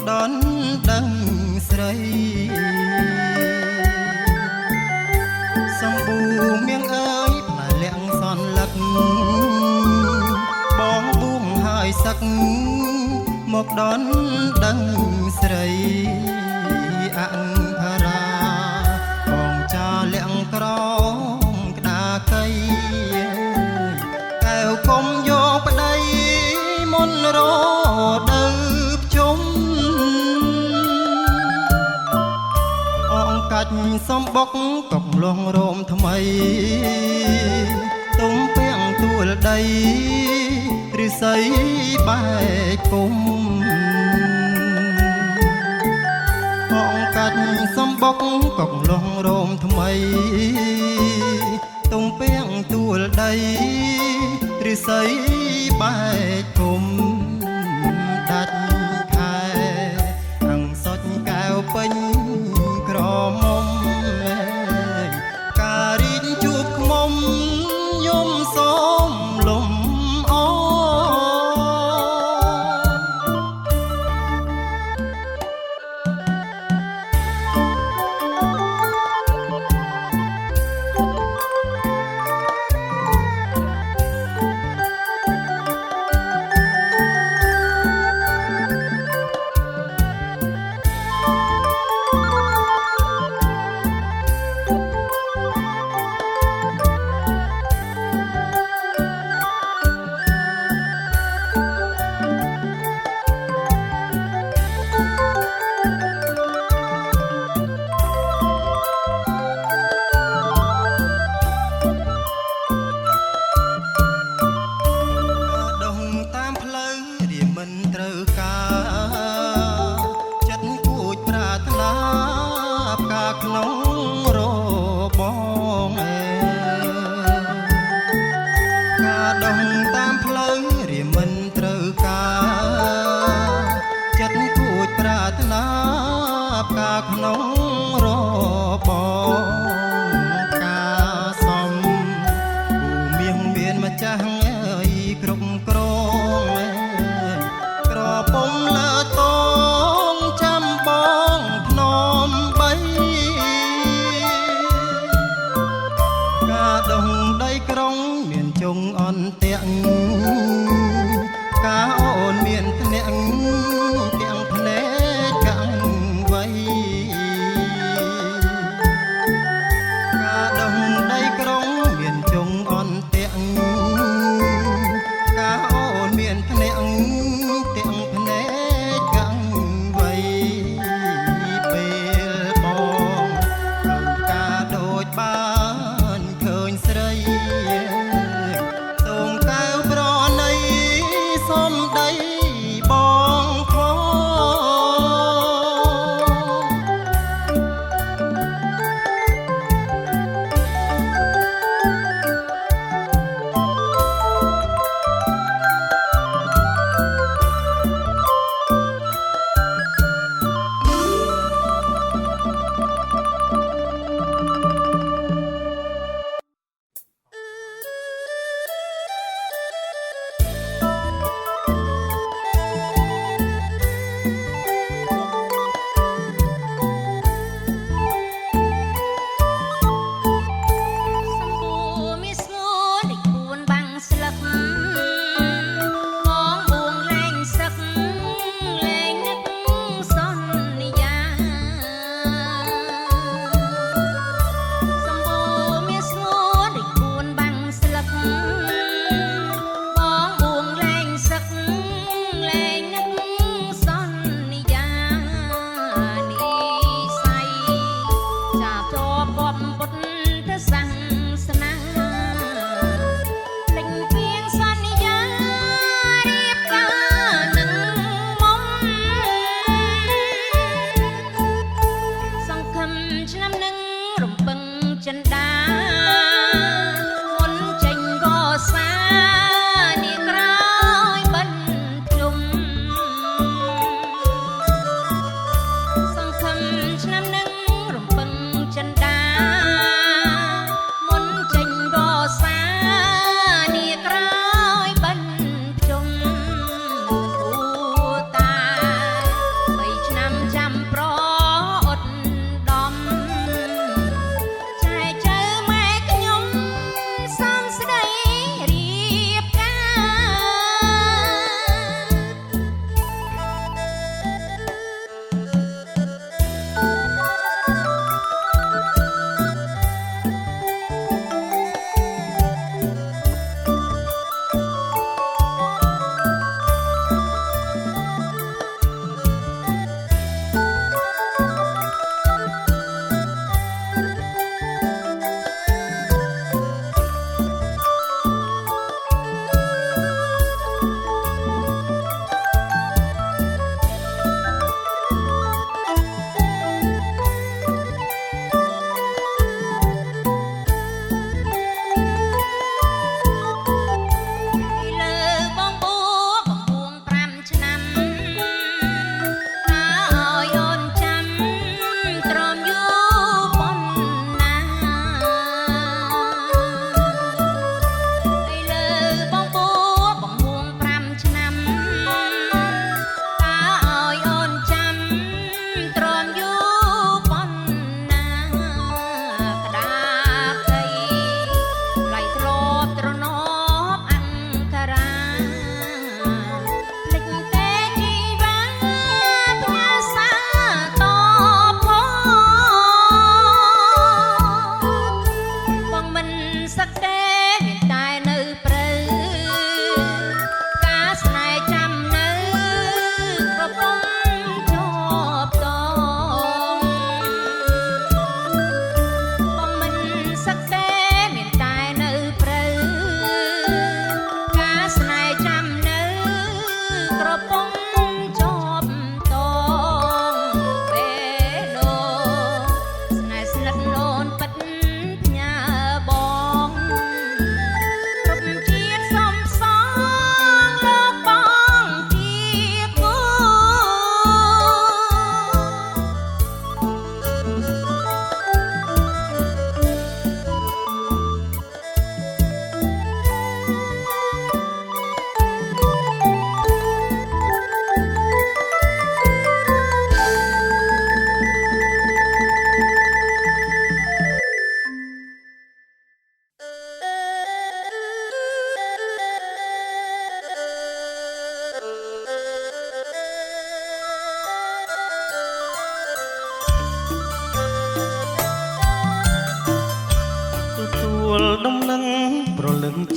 đón đấng sấy sông bù miếng ơi mà lẹng son lắc bóng buông hai sắc một đón đấng sấy ăn thà ra còn cha lẹng crom đà cây kèo công vô đây môn rô đớp chúng cách xóm bốc cọc loang rôm thầm ấy tung phèn tuột đầy rì sấy bài cung cách xóm bốc cọc loang rôm thầm ấy tung phèn tuột đầy rì sấy bài cung đặt khai thằng sót cao pênhក្រមុំការរីកជួបខ្មុំយំសូមលំអ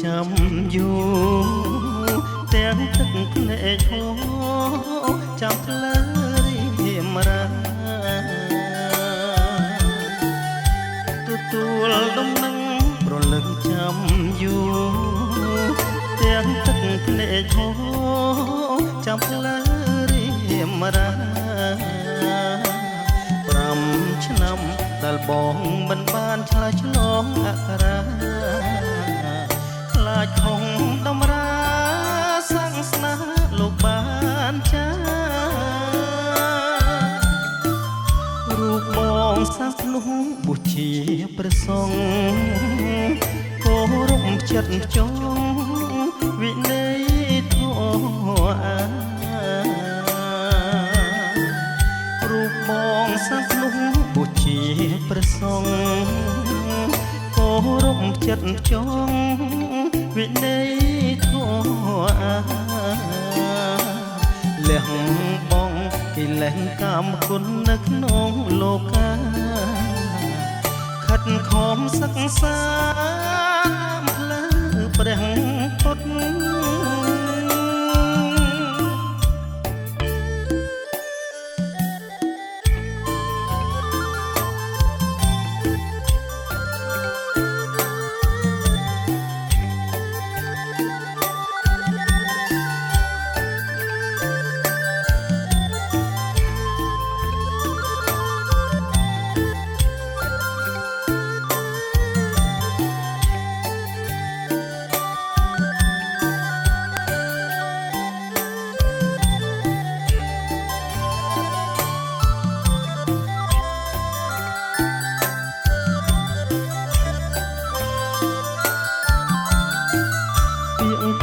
ចាំយូរទាំងទឹកភ្នែកហូរចាំផ្លូវរៀមរាទទួលដំណឹងប្រលឹងចាំយូរទាំងទឹកភ្នែកហូរចាំផ្លូវរៀមរា5 ឆ្នាំដែលបងមិនបានឆ្លើយឆ្លងអក្សរាខ្លាចខំតម្រាសាំងស្នេហ៍លោកបានចារូបបងសាំងភ្នោះបុជាព្រះសង្ឃគោរពចិត្តចងវិន័យធម៌រូបបងសាំងភ្នោះបុជាព្រះសង្ឃគោរពចិត្តចងវិន័យធម៌លះបងកិលេសកម្មគុណនៅក្នុងលោកាខិតខំសិក្សាតាមផ្លូវព្រះពុទ្ធ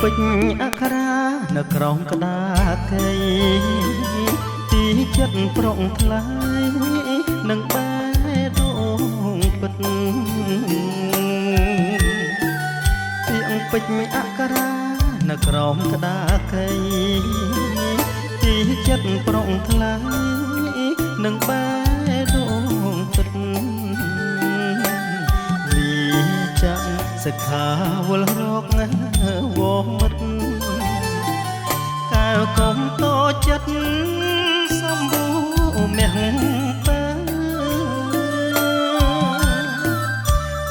ពេញអក្សរានៅក្រោមក្តារកៃទីចិត្តប្រុងថ្លៃនឹងបែដងពិតពីអង្គពេញអក្សរានៅក្រោមក្តារកៃទីចិត្តប្រុងថ្លៃនឹងបែដងពិតវាចាំសិក្ខាវល់រកណាវមិត្តកែវកុំតូចចិត្តសម្បូរមាំងទៅ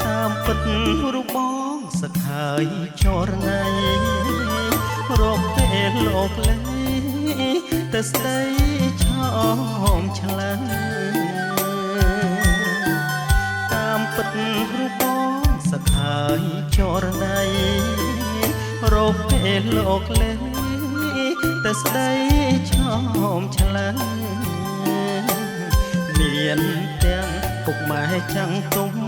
តាមពិតរូបបងសក្ខាយចរណៃរកទេលោកលេទៅស្ដីឆោមឆ្លើយតាមពិតរូបបងសក្ខាយចរណៃរកពេលលោកលេទៅស្ដីឆោមឆ្លើយមានទាំងពុកម៉ែចាំងទុំ